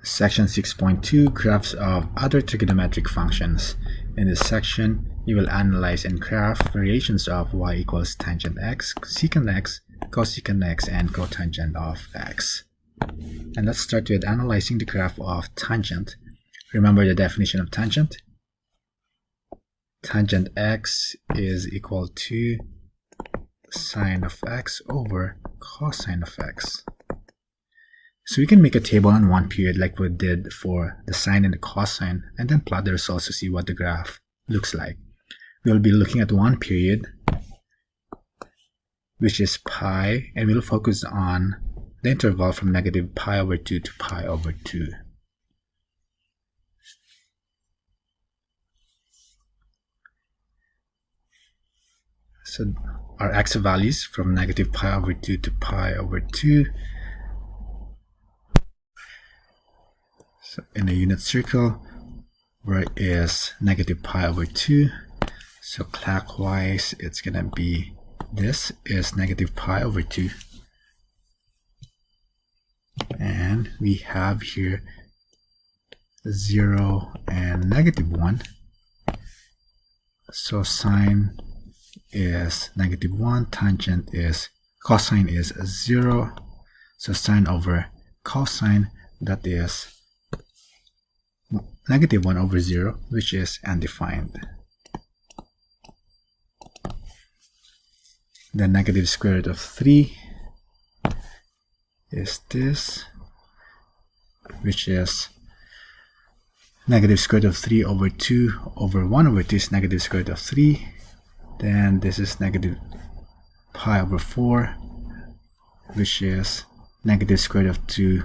Section 6.2 Graphs of other trigonometric functions. In this section, you will analyze and graph variations of y equals tangent x, secant x, cosecant x, and cotangent of x. And let's start with analyzing the graph of tangent. Remember the definition of tangent? Tangent x is equal to sine of x over cosine of x. So we can make a table on one period like we did for the sine and the cosine, and then plot the results to see what the graph looks like. We'll be looking at one period, which is pi, and we'll focus on the interval from negative pi over 2 to pi over 2. So our x values from negative pi over 2 to pi over 2. So in a unit circle, where is negative pi over 2. So clockwise, it's going to be, this is negative pi over 2. And we have here 0 and negative 1. So sine is negative 1, tangent is, cosine is 0. So sine over cosine, that is negative 1 over 0, which is undefined. The negative square root of 3 is this, which is negative square root of 3 over 2 over 1 over 2 is negative square root of 3. Then this is negative pi over 4, which is negative square root of 2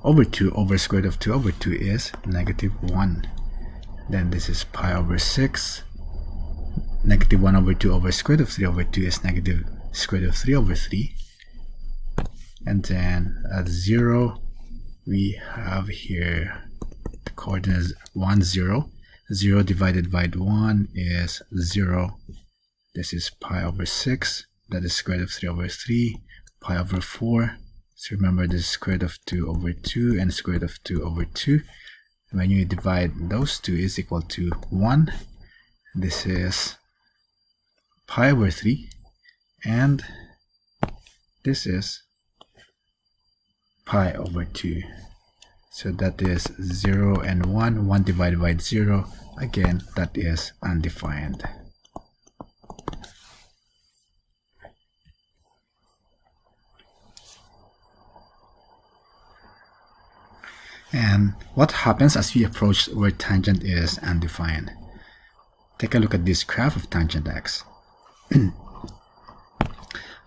over 2 over square root of 2 over 2 is negative 1. Then this is pi over 6. Negative 1 over 2 over square root of 3 over 2 is negative square root of 3 over 3. And then at 0, we have here the coordinates 1, 0. 0 divided by 1 is 0. This is pi over 6. That is square root of 3 over 3. Pi over 4. So remember, this is square root of 2 over 2 and square root of 2 over 2. When you divide those two, is equal to 1. This is pi over 3. And this is pi over 2. So that is 0 and 1. 1 divided by 0. Again, that is undefined. And what happens as we approach where tangent is undefined? Take a look at this graph of tangent x.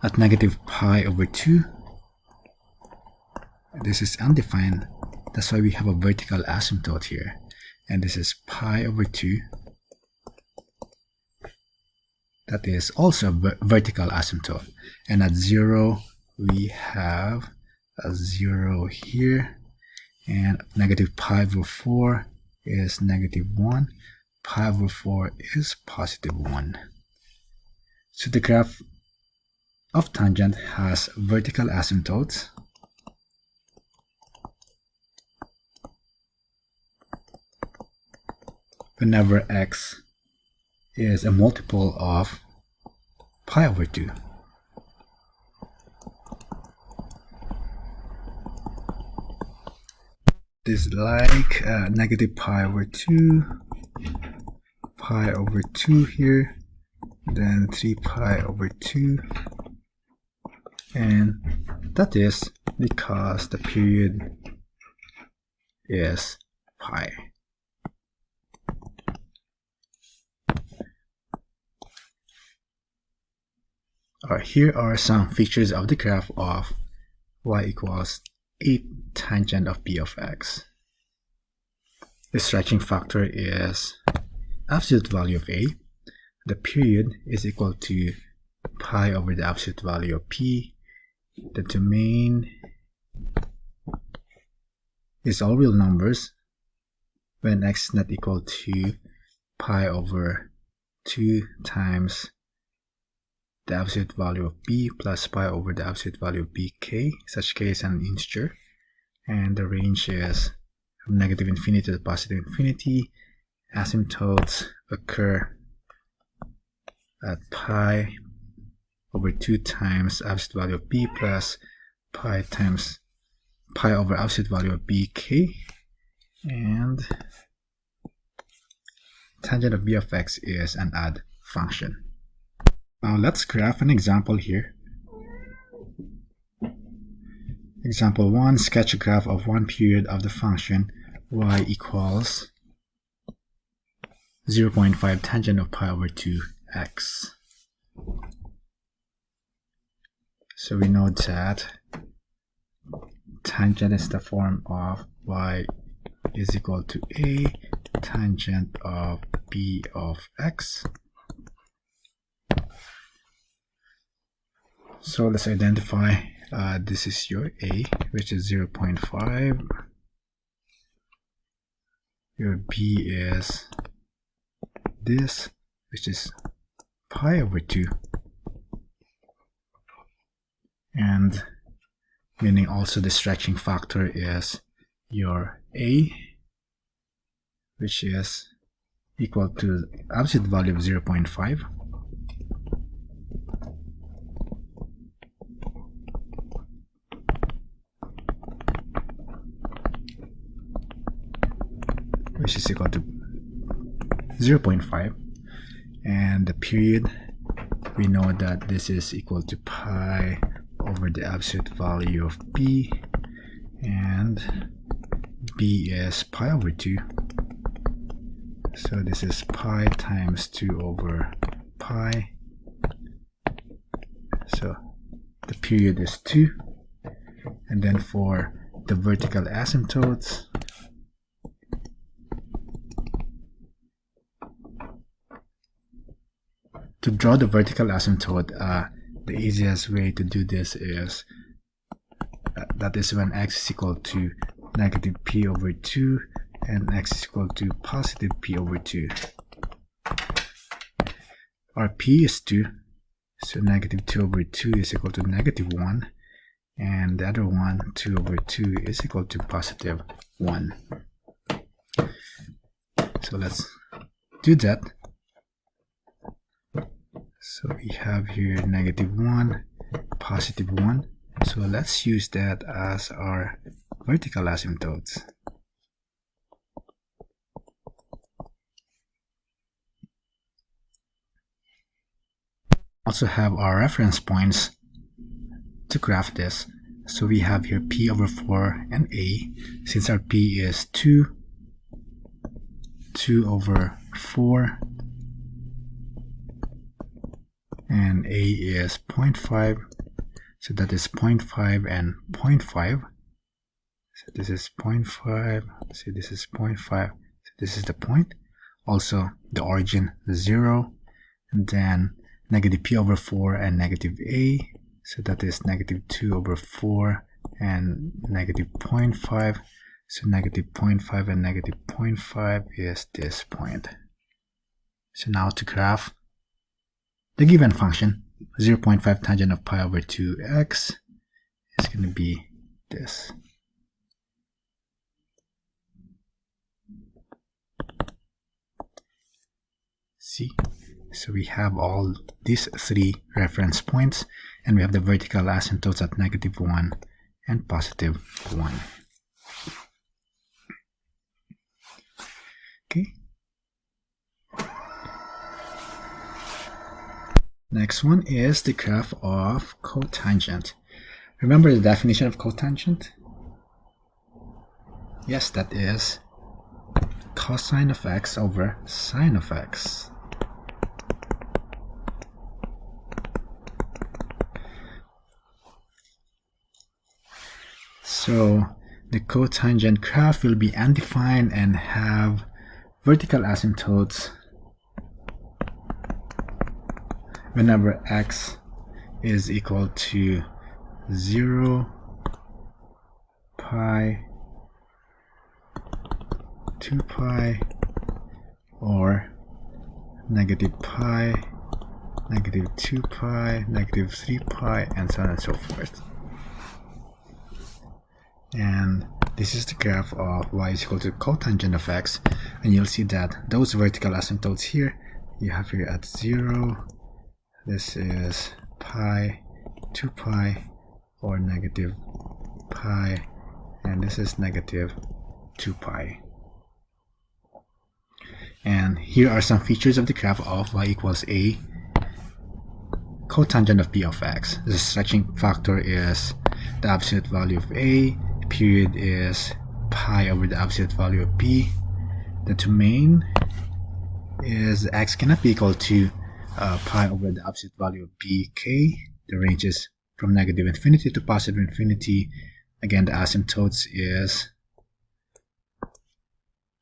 At negative pi over 2, this is undefined. That's why we have a vertical asymptote here. And this is pi over 2. That is also a vertical asymptote. And at 0, we have a 0 here. And negative pi over 4 is negative 1. Pi over 4 is positive 1. So the graph of tangent has vertical asymptotes. Whenever x is a multiple of pi over 2. This is like negative pi over 2, pi over 2 here, then 3 pi over 2, and that is because the period is pi. Alright, here are some features of the graph of y equals 8 tangent of p of x. The stretching factor is absolute value of a. The period is equal to pi over the absolute value of p. The domain is all real numbers when x is not equal to pi over 2 times the absolute value of b plus pi over the absolute value of bk, such k is an integer. and the range is from negative infinity to positive infinity. Asymptotes occur at pi over 2 times absolute value of b plus pi times pi over absolute value of bk, and tangent of b of x is an odd function. Now let's graph an example here. Example 1, sketch a graph of one period of the function y equals 0.5 tangent of pi over 2x. So we know that tangent is the form of y is equal to a tangent of b of x. So let's identify this is your a, which is 0.5. Your b is this, which is pi over 2. And meaning also the stretching factor is your a, which is equal to absolute value of 0.5. which is equal to 0.5, and the period, we know that this is equal to pi over the absolute value of b, and b is pi over 2, so this is pi times 2 over pi, so the period is 2. And then for the vertical asymptotes, to draw the vertical asymptote, the easiest way to do this is that is when x is equal to negative p over 2 and x is equal to positive p over 2. Our p is 2, so negative 2 over 2 is equal to negative 1, and the other one, 2 over 2, is equal to positive 1. So let's do that. So we have here negative 1, positive 1. So let's use that as our vertical asymptotes. Also have our reference points to graph this. So we have here p over 4 and a. Since our p is 2 over 4, and a is 0.5, so that is 0.5 and 0.5. So this is 0.5, so this is 0.5, so this is the point. Also the origin 0, and then negative p over 4 and negative a, so that is negative 2 over 4 and negative 0.5, so negative 0.5 and negative 0.5 is this point. So now to graph the given function, 0.5 tangent of pi over 2x is going to be this. See? So we have all these 3 reference points, and we have the vertical asymptotes at negative 1 and positive 1. Okay. Next one is the graph of cotangent. Remember the definition of cotangent? Yes, that is cosine of x over sine of x. So the cotangent graph will be undefined and have vertical asymptotes whenever x is equal to 0, pi, 2 pi, or negative pi, negative 2 pi, negative 3 pi, and so on and so forth. And this is the graph of y is equal to cotangent of x, and you'll see that those vertical asymptotes here, you have here at 0, this is pi, 2 pi, or negative pi, and this is negative 2 pi. And here are some features of the graph of y equals a cotangent of b of x. The stretching factor is the absolute value of a, period is pi over the absolute value of b. The domain is x cannot be equal to pi over the absolute value of bk. The range is from negative infinity to positive infinity. Again, the asymptotes is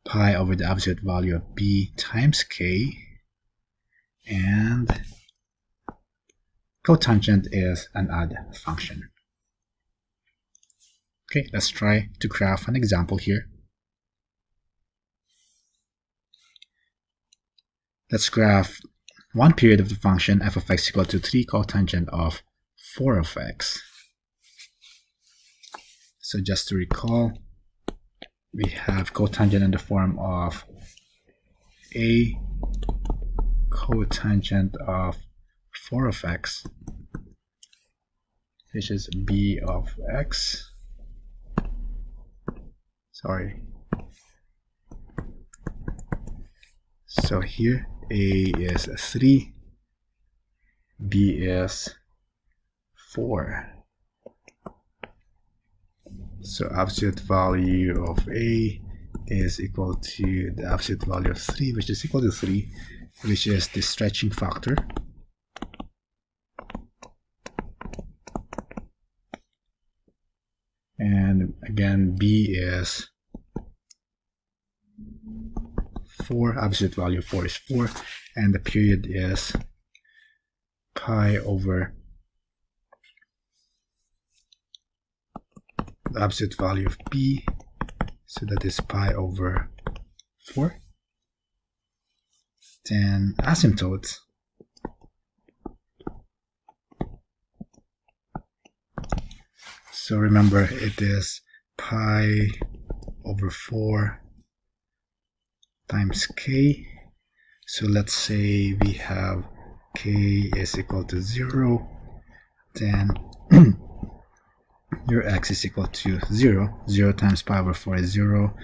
pi over the absolute value of b times k, and cotangent is an odd function. Okay, let's try to graph an example here. Let's graph one period of the function f of x equal to 3 cotangent of 4 of x. So just to recall, we have cotangent in the form of a cotangent of 4 of x, which is b of x. Sorry. So here a is 3, b is 4. So absolute value of a is equal to the absolute value of 3, which is equal to 3, which is the stretching factor. And again, b is 4, absolute value of 4 is 4, and the period is pi over the absolute value of b, so that is pi over 4. Then asymptotes, so remember it is pi over 4 times k. So let's say we have k is equal to 0, then your x is equal to 0. 0 times pi over 4 is 0.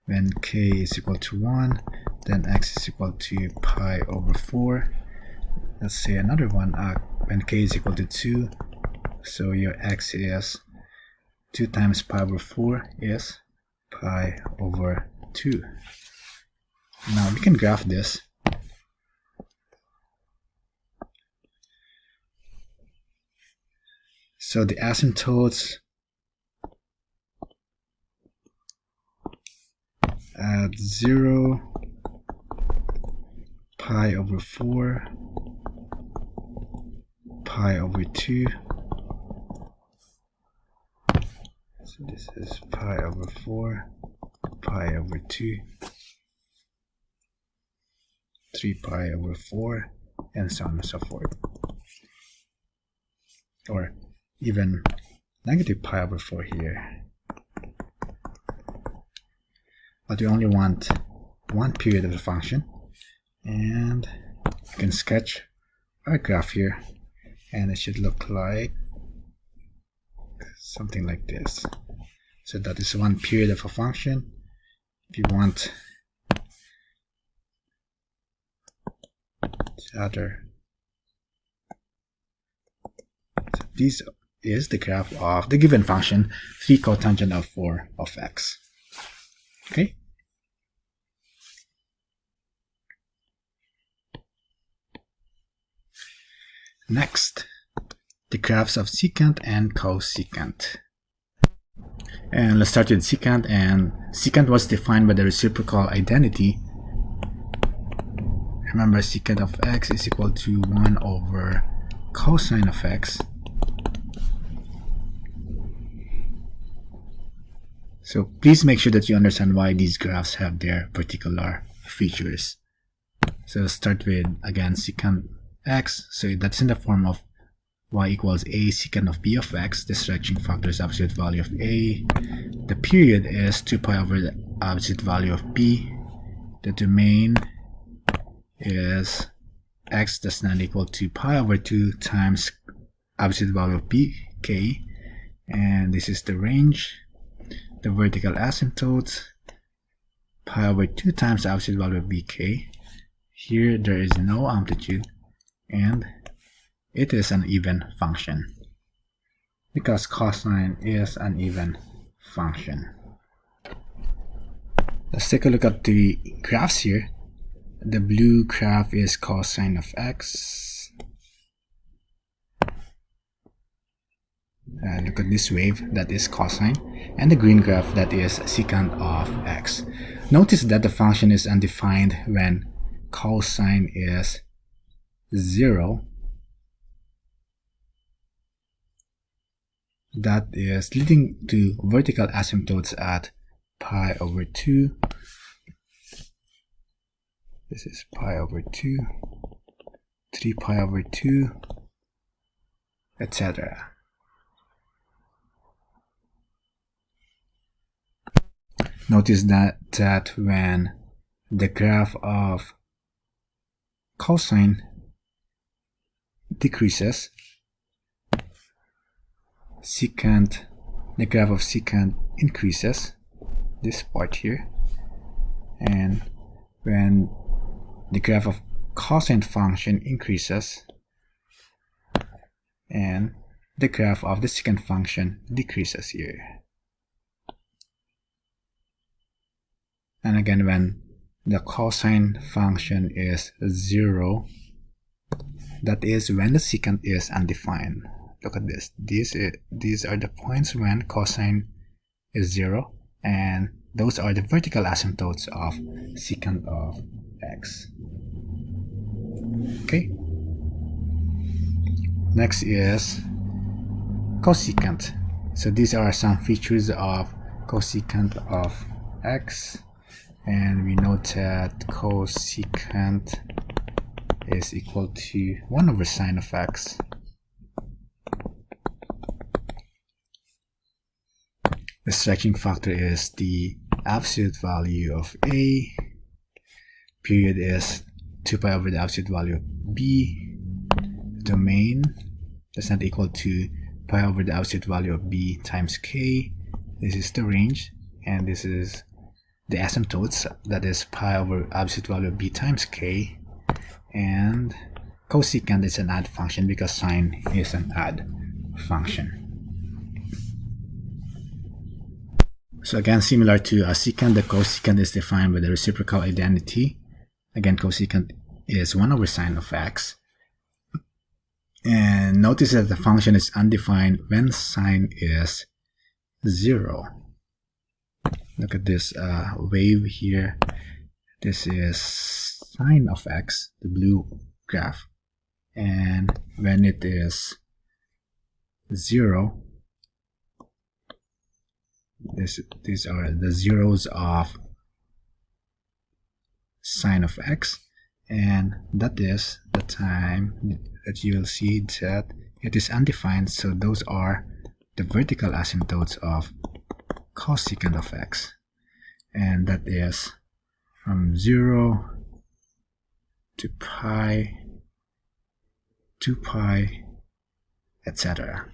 When k is equal to 1, then x is equal to pi over 4. Let's say another one, when k is equal to 2, so your x is 2 times pi over 4 is pi over 2. Now we can graph this. So the asymptotes at 0, pi over 4, pi over 2. So this is pi over 4, pi over 2, 3 pi over 4, and so on and so forth. Or even negative pi over 4 here. But we only want one period of the function, and you can sketch our graph here, and it should look like something like this. So that is one period of a function. If you want the other, so this is the graph of the given function 3 cotangent of 4 of x. Okay. Next, the graphs of secant and cosecant. And let's start with secant. And secant was defined by the reciprocal identity. Remember, secant of x is equal to 1 over cosine of x. So please make sure that you understand why these graphs have their particular features. So let's start with, again, secant x. So that's in the form of y equals a secant of b of x. The stretching factor is absolute value of a. The period is 2 pi over the absolute value of b. The domain is x does not equal to pi over 2 times absolute value of b, k. And this is the range. The vertical asymptotes, pi over 2 times absolute value of bk. Here there is no amplitude, and it is an even function because cosine is an even function. Let's take a look at the graphs here. The blue graph is cosine of x. Look at this wave, that is cosine, and the green graph, that is secant of x. Notice that the function is undefined when cosine is 0. That is leading to vertical asymptotes at pi over 2. This is pi over 2, 3 pi over 2, etc. Notice that when the graph of cosine decreases, the graph of secant increases, this part here, and when the graph of cosine function increases and the graph of the secant function decreases here. And again, when the cosine function is 0, that is when the secant is undefined. Look at this. These are the points when cosine is 0, and those are the vertical asymptotes of secant of x. Okay. Next is cosecant. So these are some features of cosecant of x, and we note that cosecant is equal to 1 over sine of x. The stretching factor is the absolute value of a. Period is 2 pi over the absolute value of b. Domain does not equal to pi over the absolute value of b times k. This is the range, and this is the asymptotes, that is pi over absolute value of b times k. And cosecant is an odd function because sine is an odd function. So again, similar to a secant, the cosecant is defined with a reciprocal identity. Again, cosecant is 1 over sine of x. And notice that the function is undefined when sine is 0. Look at this wave here. This is sine of x, the blue graph. And when it is 0, these are the zeros of sine of x, and that is the time that you will see that it is undefined. So those are the vertical asymptotes of cosecant of x, and that is from 0 to pi, 2 pi, etc.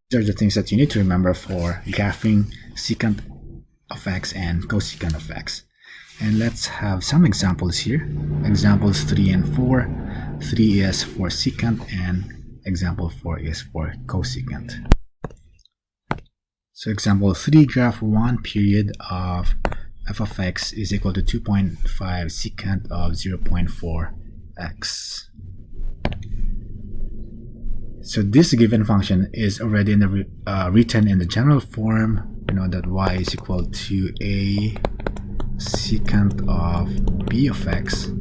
These are the things that you need to remember for graphing secant of x and cosecant of x. And let's have some examples here. Examples 3 and 4. 3 is for secant and example 4 is for cosecant. So example 3, graph 1 period of f of x is equal to 2.5 secant of 0.4 x. So this given function is already in the, written in the general form. You know that y is equal to a secant of b of x.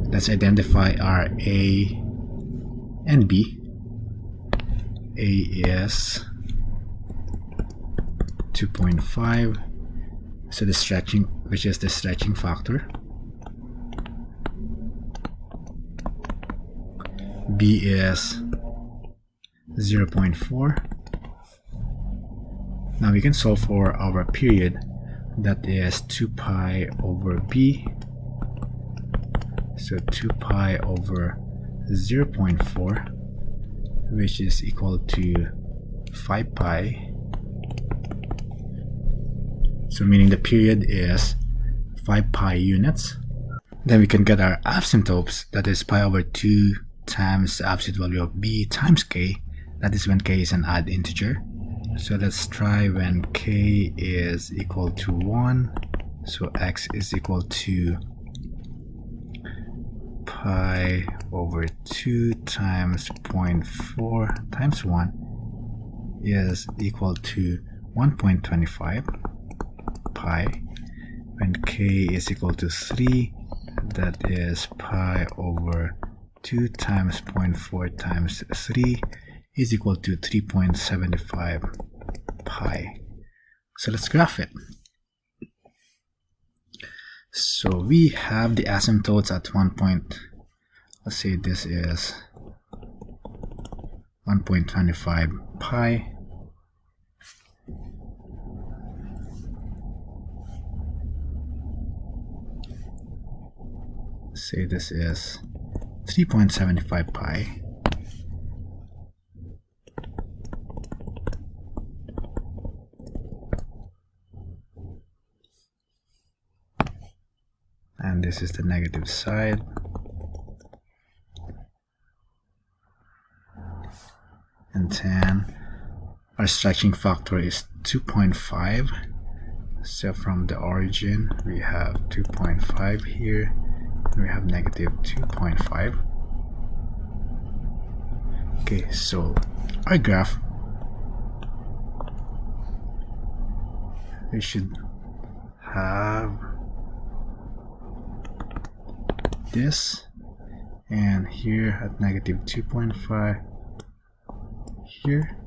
Let's identify our a and b. A is 2.5, so the stretching, which is the stretching factor, b is 0.4. Now we can solve for our period, that is 2 pi over b. So 2 pi over 0.4, which is equal to 5 pi. So meaning the period is 5 pi units. Then we can get our asymptotes, that is pi over 2 times the absolute value of b times k, that is when k is an odd integer. So let's try when k is equal to 1. So x is equal to pi over 2 times 0.4 times 1 is equal to 1.25 pi. When k is equal to 3, that is pi over 2 times 0.4 times 3 is equal to 3.75 pi. So let's graph it. So we have the asymptotes at 1 point. Let's say this is 1.25 pi. Say this is 3.75 pi. And this is the negative side. And then our stretching factor is 2.5. So from the origin we have 2.5 here. We have negative 2.5. Okay, so our graph, we should have this, and here at negative 2.5 here.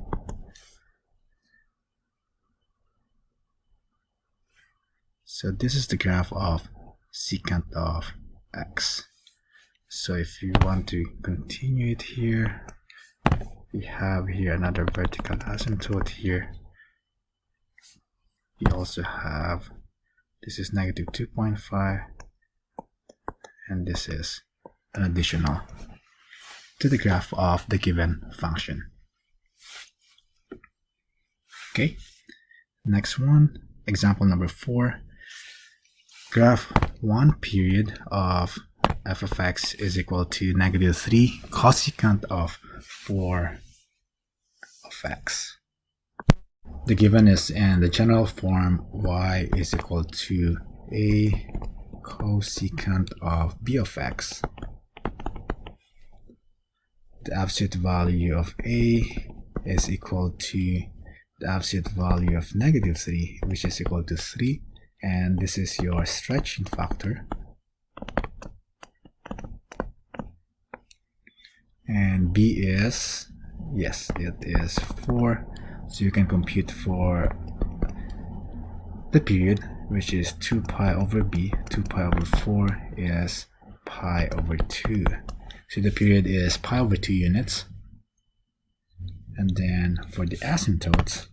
So this is the graph of secant of x. So if you want to continue it here, we have here another vertical asymptote here. We also have, this is negative 2.5, and this is an additional to the graph of the given function. Okay, next one, example number 4. Graph one period of f of x is equal to negative 3 cosecant of 4 of x. The given is in the general form y is equal to a cosecant of b of x. The absolute value of a is equal to the absolute value of negative 3, which is equal to 3. And this is your stretching factor. And b is, yes, it is 4. So you can compute for the period, which is 2 pi over b. 2 pi over 4 is pi over 2. So the period is pi over 2 units. And then for the asymptotes,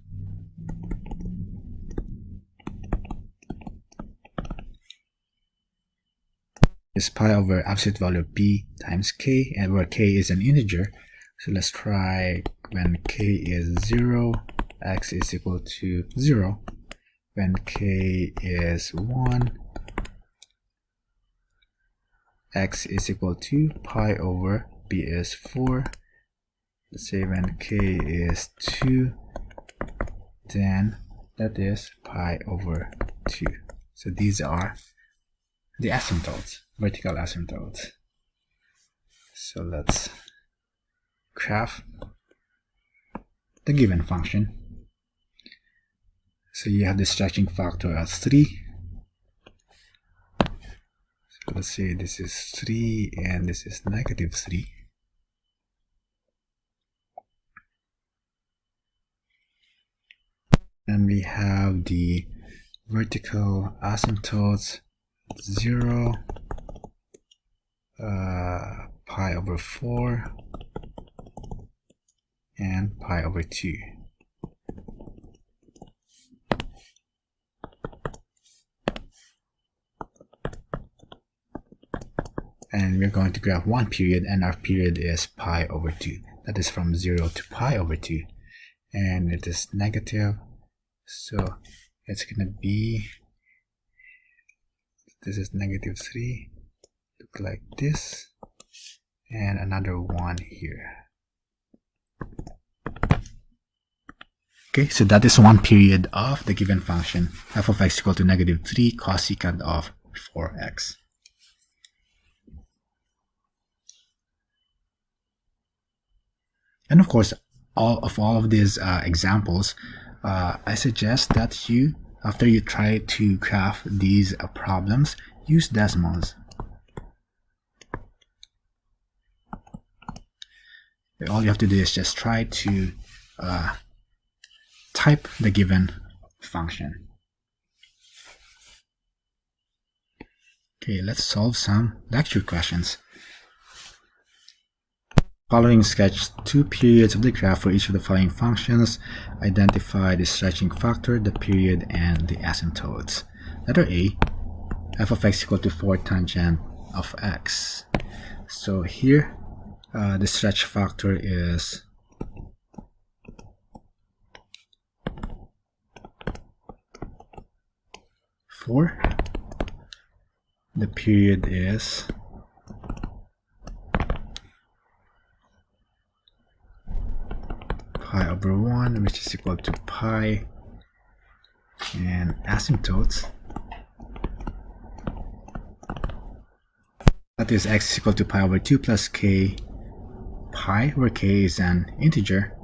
is pi over absolute value of b times k, and where k is an integer. So let's try when k is 0, x is equal to 0. When k is 1, x is equal to pi over b is 4. Let's say when k is 2, then that is pi over 2. So these are the asymptotes, vertical asymptotes. So let's graph the given function. So you have the stretching factor as 3. So let's say this is 3 and this is negative 3. And we have the vertical asymptotes 0, pi over 4, and pi over 2. And we're going to graph one period, and our period is pi over 2. That is from 0 to pi over 2. And it is negative, so it's going to be, this is negative 3, look like this, and another 1 here. Okay, so that is one period of the given function, f of x equal to negative 3 cosecant of 4x. And of course, all of these examples, I suggest that you, after you try to graph these problems, use decimals. All you have to do is just try to type the given function. Okay, let's solve some lecture questions. Following sketch two periods of the graph for each of the following functions. Identify the stretching factor, the period, and the asymptotes. Letter A, f of x equal to 4 tangent of x. So here, the stretch factor is 4. The period is pi over 1, which is equal to pi, and asymptotes, that is x is equal to pi over 2 plus k pi, where k is an integer.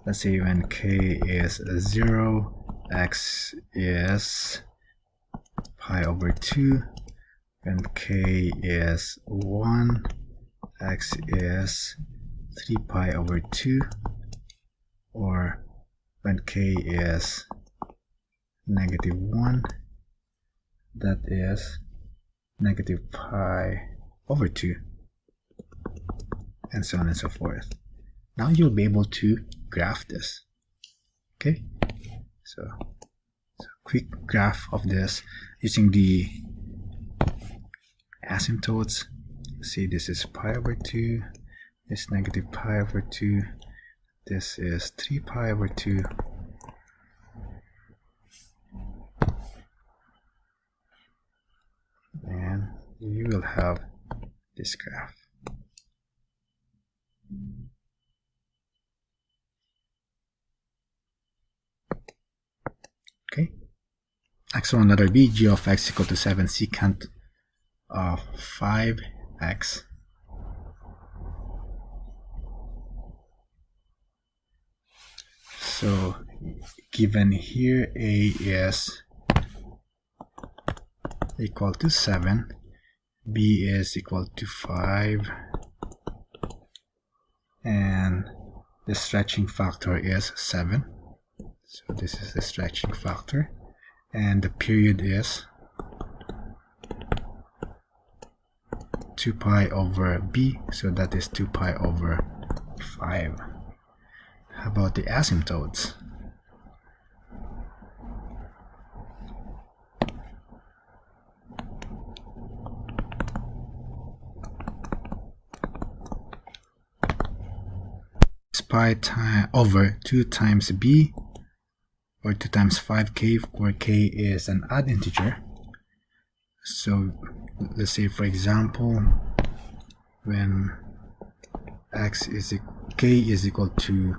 Let's say when k is 0, x is pi over 2. When k is 1, x is 3 pi over 2. Or when k is negative 1, that is negative pi over 2, and so on and so forth. Now you'll be able to graph this. Okay, so quick graph of this using the asymptotes. See, this is pi over 2, this is negative pi over 2, this is 3 pi over 2, and you will have this graph. Okay, next one, letter B, g of x equal to 7 secant of 5x. So given here, a is equal to 7, b is equal to 5, and the stretching factor is 7. So this is the stretching factor, and the period is 2 pi over b, so that is 2 pi over 5. How about the asymptotes? It's pi over 2 times b, or 2 times 5k, where k is an odd integer. So let's say, for example, when k is equal to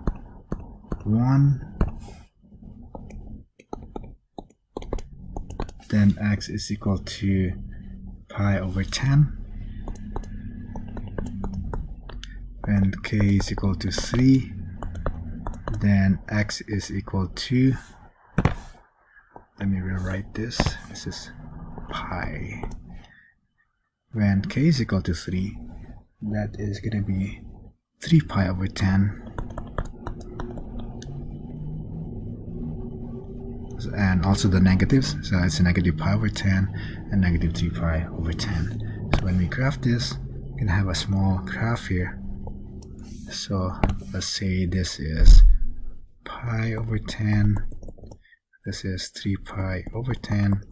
1, then x is equal to pi over 10. When k is equal to 3, then x is equal to, let me rewrite this, this is pi. When k is equal to 3, that is going to be 3 pi over 10, and also the negatives, so it's a negative pi over 10 and negative 3 pi over 10. So when we graph this, can have a small graph here. So let's say this is pi over 10, this is 3 pi over 10,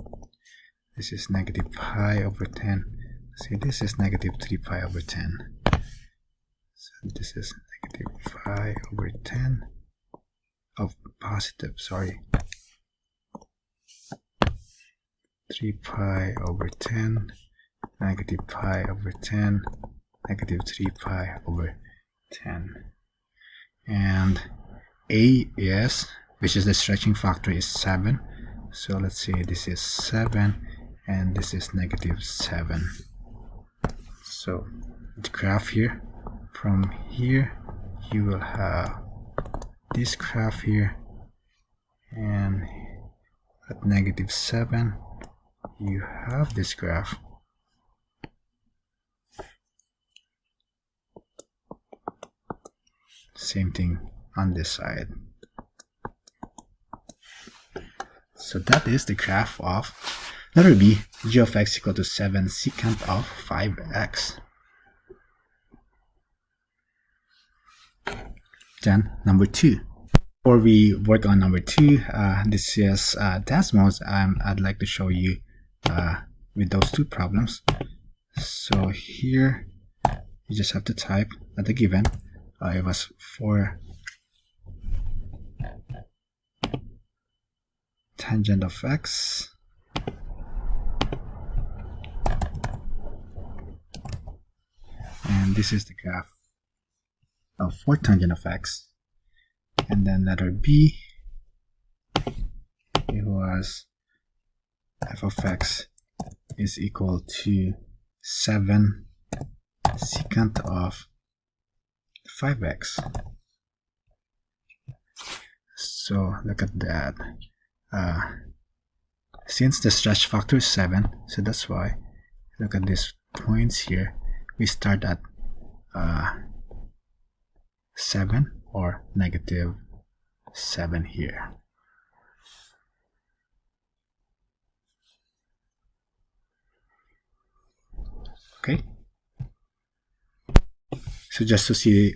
this is negative pi over 10, say this is negative 3 pi over 10, so this is negative pi over 10 of positive, sorry, 3 pi over 10, negative pi over 10, negative 3 pi over 10. And a is, which is the stretching factor, is 7. So let's say this is 7 and this is negative 7. So the graph here, from here you will have this graph here, and at negative 7 you have this graph. Same thing on this side. So that is the graph of letter B, g of x equal to 7 secant of 5x. Then number 2. Before we work on number 2, this is Desmos. I'd like to show you with those two problems. So here you just have to type at the given. It was 4 tangent of x and this is the graph of 4 tangent of x, and then letter B, it was f of x is equal to 7 secant of 5x. So look at that. Since the stretch factor is 7, so that's why, look at these points here, we start at 7 or negative 7 here. Okay, so just to see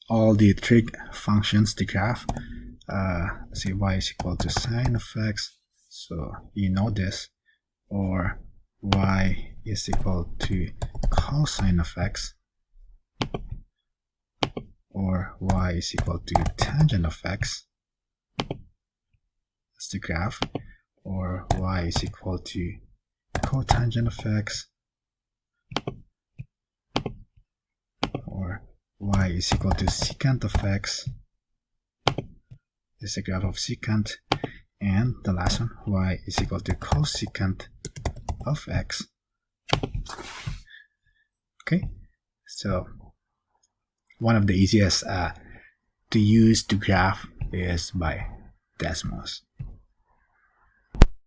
all the trig functions, the graph, say y is equal to sine of x, so you know this, or y is equal to cosine of x, or y is equal to tangent of x, that's the graph, or y is equal to cotangent of x, or y is equal to secant of x. This is the graph of secant. And the last one, y is equal to cosecant of x. Okay, so one of the easiest to use to graph is by Desmos.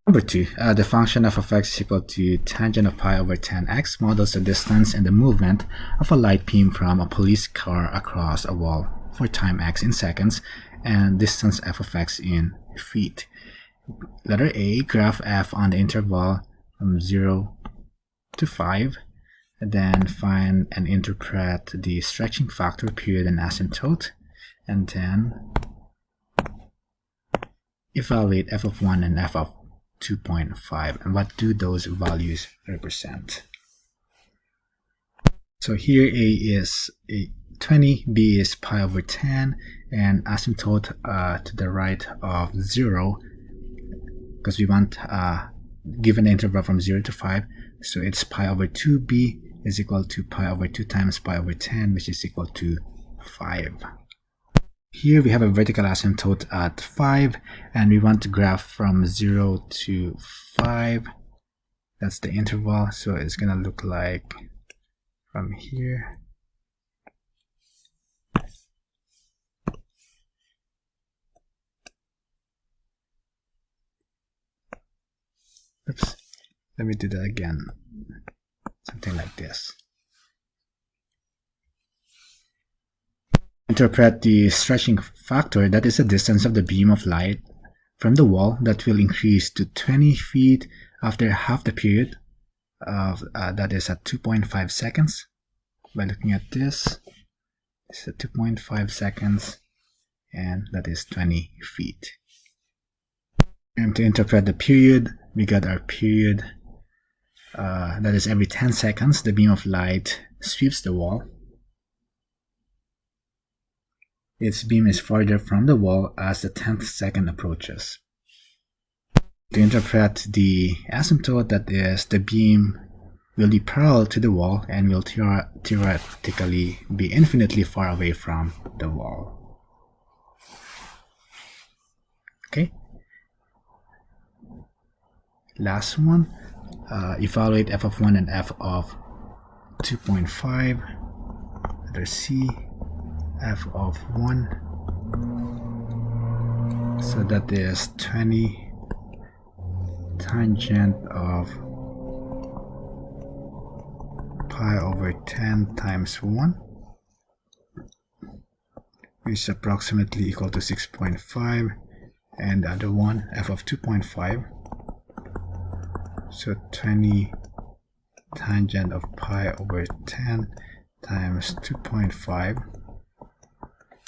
Number 2, the function f of x is equal to tangent of pi over 10x models the distance and the movement of a light beam from a police car across a wall for time x in seconds and distance f of x in feet. Letter A, graph f on the interval from 0 to 5, and then find and interpret the stretching factor, period, and asymptote, and then evaluate f of 1 and f of 2.5, and what do those values represent. So here A is 20, B is pi over 10, and asymptote to the right of 0, because we want given the interval from 0 to 5, so it's pi over 2b is equal to pi over 2 times pi over 10, which is equal to 5. Here we have a vertical asymptote at 5, and we want to graph from 0 to 5. That's the interval, so it's gonna look like from here. Oops, let me do that again. Something like this. Interpret the stretching factor, that is the distance of the beam of light from the wall, that will increase to 20 feet after half the period of that is at 2.5 seconds. by looking at this. This is 2.5 seconds, and that is 20 feet. And to interpret the period, we got our period. That is every 10 seconds, the beam of light sweeps the wall. Its beam is farther from the wall as the 10th second approaches. To interpret the asymptote, that is, the beam will be parallel to the wall and will theoretically be infinitely far away from the wall. Okay. Last one. Evaluate f of 1 and f of 2.5. Letter C. F of 1. So that is 20 tangent of pi over 10 times 1, which is approximately equal to 6.5, and the other one, f of 2.5, so 20 tangent of pi over 10 times 2.5,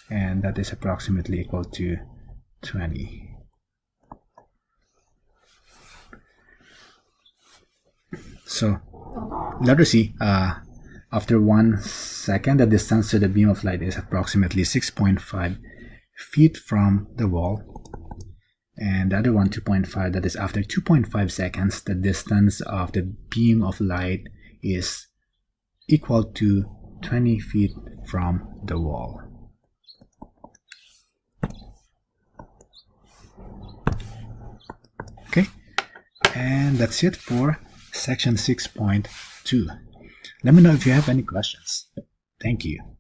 and that is approximately equal to 20. So letter C, after 1 second, the distance to the beam of light is approximately 6.5 feet from the wall. And the other one, 2.5, that is after 2.5 seconds, the distance of the beam of light is equal to 20 feet from the wall. Okay, and that's it for section 6.2. Let me know if you have any questions. Thank you.